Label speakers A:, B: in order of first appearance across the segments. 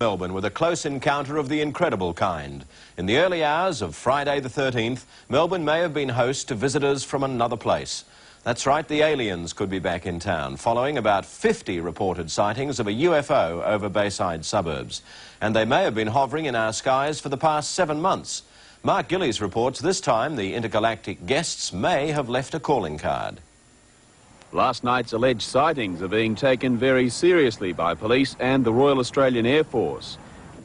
A: Melbourne with a close encounter of the incredible kind. In the early hours of Friday the 13th, Melbourne may have been host to visitors from another place. That's right, the aliens could be back in town, following about 50 reported sightings of a UFO over Bayside suburbs. And they may have been hovering in our skies for the past 7 months. Mark Gillies reports this time the intergalactic guests may have left a calling card.
B: Last night's alleged sightings are being taken very seriously by police and the Royal Australian Air Force.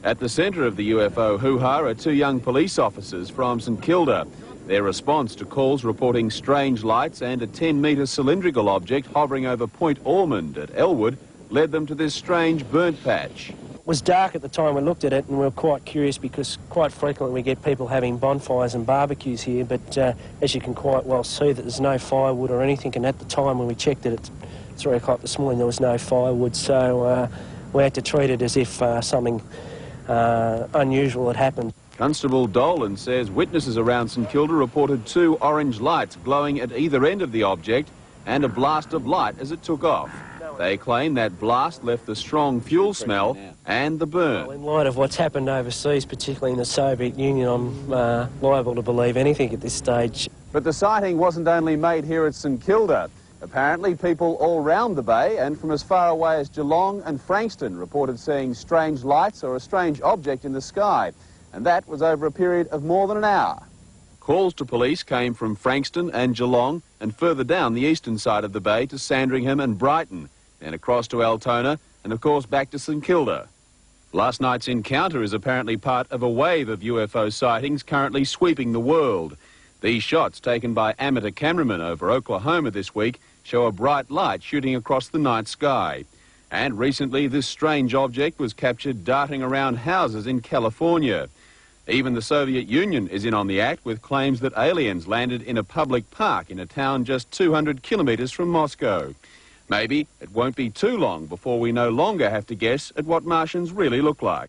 B: At the centre of the UFO hoo-ha are 2 young police officers from St Kilda. Their response to calls reporting strange lights and a 10-metre cylindrical object hovering over Point Ormond at Elwood led them to this strange burnt patch.
C: It was dark at the time we looked at it, and we were quite curious because quite frequently we get people having bonfires and barbecues here, but as you can quite well see that there's no firewood or anything, and at the time when we checked it at 3 o'clock this morning there was no firewood, so we had to treat it as if something unusual had happened.
B: Constable Dolan says witnesses around St Kilda reported 2 orange lights glowing at either end of the object and a blast of light as it took off. They claim that blast left the strong fuel smell and the burn.
C: Well, in light of what's happened overseas, particularly in the Soviet Union, I'm liable to believe anything at this stage.
B: But the sighting wasn't only made here at St Kilda. Apparently people all round the bay and from as far away as Geelong and Frankston reported seeing strange lights or a strange object in the sky. And that was over a period of more than an hour. Calls to police came from Frankston and Geelong and further down the eastern side of the bay to Sandringham and Brighton, then across to Altona and of course back to St Kilda. Last night's encounter is apparently part of a wave of UFO sightings currently sweeping the world. These shots taken by amateur cameramen over Oklahoma this week show a bright light shooting across the night sky. And recently this strange object was captured darting around houses in California. Even the Soviet Union is in on the act with claims that aliens landed in a public park in a town just 200 kilometres from Moscow. Maybe it won't be too long before we no longer have to guess at what Martians really look like.